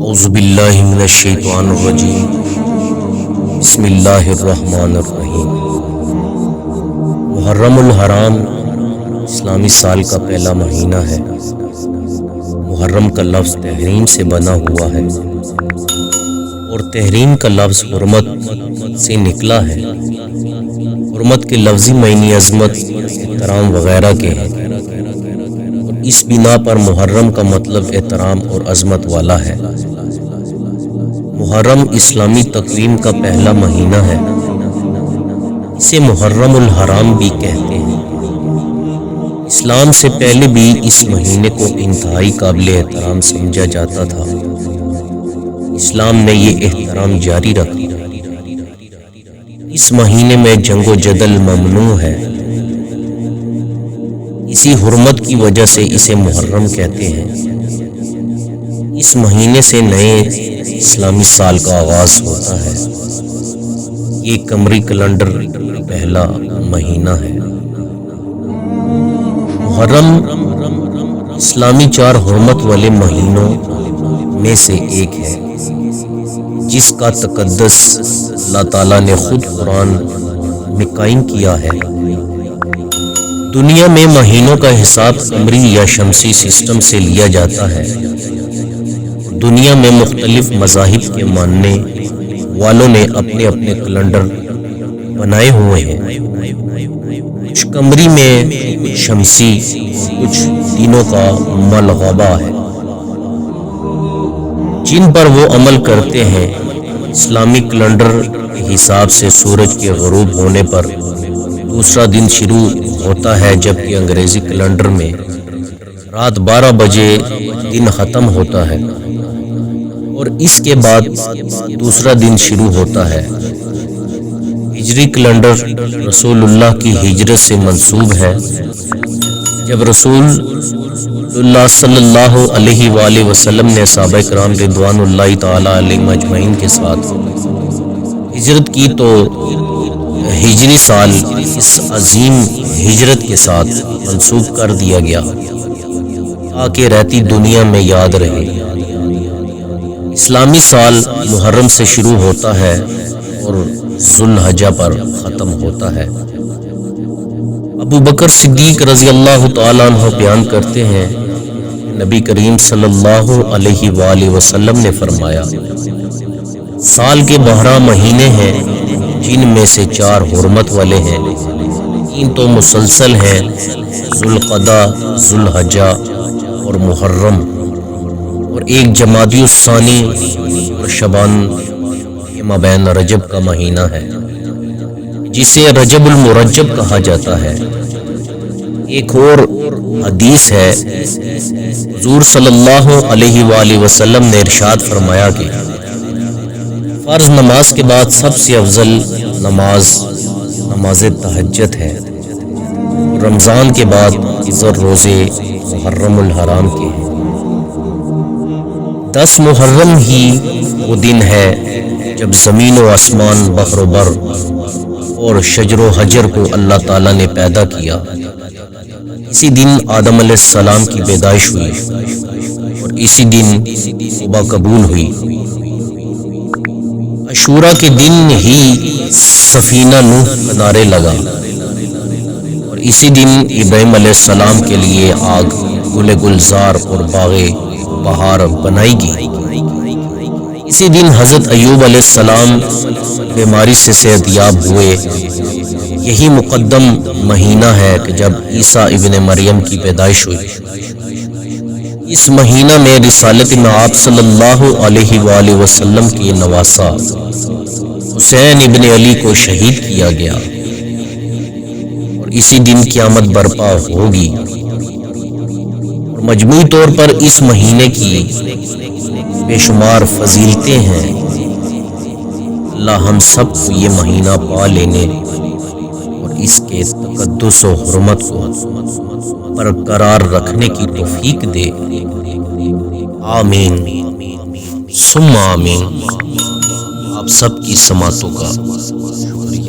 اعوذ باللہ من الشیطان الرجیم بسم اللہ الرحمن الرحیم۔ محرم الحرام اسلامی سال کا پہلا مہینہ ہے۔ محرم کا لفظ تحریم سے بنا ہوا ہے اور تحریم کا لفظ حرمت سے نکلا ہے۔ حرمت کے لفظی معنی عظمت، احترام وغیرہ کے ہیں اور اس بنا پر محرم کا مطلب احترام اور عظمت والا ہے۔ محرم اسلامی تقویم کا پہلا مہینہ ہے۔ اسے محرم الحرام بھی کہتے ہیں۔ اسلام سے پہلے بھی اس مہینے کو انتہائی قابل احترام سمجھا جاتا تھا۔ اسلام نے یہ احترام جاری رکھا۔ اس مہینے میں جنگ و جدل ممنوع ہے۔ اسی حرمت کی وجہ سے اسے محرم کہتے ہیں۔ اس مہینے سے نئے اسلامی سال کا آغاز ہوتا ہے۔ یہ قمری کیلنڈر کا پہلا مہینہ ہے۔ محرم اسلامی 4 حرمت والے مہینوں میں سے ایک ہے، جس کا تقدس اللہ تعالیٰ نے خود قرآن میں قائم کیا ہے۔ دنیا میں مہینوں کا حساب قمری یا شمسی سسٹم سے لیا جاتا ہے۔ دنیا میں مختلف مذاہب کے ماننے والوں نے اپنے اپنے کیلنڈر بنائے ہوئے ہیں۔ کچھ قمری میں، کچھ شمسی، کچھ دنوں کا ملغبہ ہے جن پر وہ عمل کرتے ہیں۔ اسلامی کیلنڈر کے حساب سے سورج کے غروب ہونے پر دوسرا دن شروع ہوتا ہے، جبکہ انگریزی کیلنڈر میں رات 12 بجے دن ختم ہوتا ہے اور اس کے بعد دوسرا دن شروع ہوتا ہے۔ ہجری کیلنڈر رسول اللہ کی ہجرت سے منسوب ہے، جب رسول اللہ صلی اللہ علیہ وآلہ وسلم نے صحابہ کرام رضوان اللہ تعالی علیہم اجمعین کے ساتھ ہجرت کی تو ہجری سال اس عظیم ہجرت کے ساتھ منسوب کر دیا گیا تاکہ رہتی دنیا میں یاد رہے۔ اسلامی سال محرم سے شروع ہوتا ہے اور ذوالحجہ پر ختم ہوتا ہے۔ ابو بکر صدیق رضی اللہ تعالیٰ عنہ بیان کرتے ہیں، نبی کریم صلی اللہ علیہ وآلہ وسلم نے فرمایا، سال کے 12 مہینے ہیں، جن میں سے 4 حرمت والے ہیں، 3 تو مسلسل ہیں، ذوالقعدہ، ذوالحجہ اور محرم، اور ایک جمادی الثانی اور شعبان کے مابین رجب کا مہینہ ہے، جسے رجب المرجب کہا جاتا ہے۔ ایک اور حدیث ہے، حضور صلی اللہ علیہ وآلہ وسلم نے ارشاد فرمایا کہ فرض نماز کے بعد سب سے افضل نماز تہجد ہے۔ رمضان کے بعد افضل روزے محرم الحرام کے ہیں۔ 10 محرم ہی وہ دن ہے جب زمین و آسمان، بحر و بر اور شجر و حجر کو اللہ تعالیٰ نے پیدا کیا۔ اسی دن آدم علیہ السلام کی پیدائش ہوئی اور اسی دن توبہ قبول ہوئی۔ عاشوراء کے دن ہی سفینہ نوح کنارے لگا اور اسی دن ابراہیم علیہ السلام کے لیے آگ گل گلزار اور باغ بہار بنائی گئی۔ اسی دن حضرت ایوب علیہ السلام بیماری سے صحت یاب ہوئے۔ یہی مقدم مہینہ ہے کہ جب عیسیٰ ابن مریم کی پیدائش ہوئی۔ اس مہینہ میں رسالت میں آپ صلی اللہ علیہ وآلہ وسلم کے نواسہ حسین ابن علی کو شہید کیا گیا اور اسی دن قیامت برپا ہوگی۔ اور مجموعی طور پر اس مہینے کی بے شمار فضیلتیں ہیں۔ اللہ ہم سب کو یہ مہینہ پا لینے اور اس کے تقدس و حرمت کو برقرار رکھنے کی توفیق دے۔ آمین ثم آمین۔ آپ سب کی سماعتوں کا شکریہ۔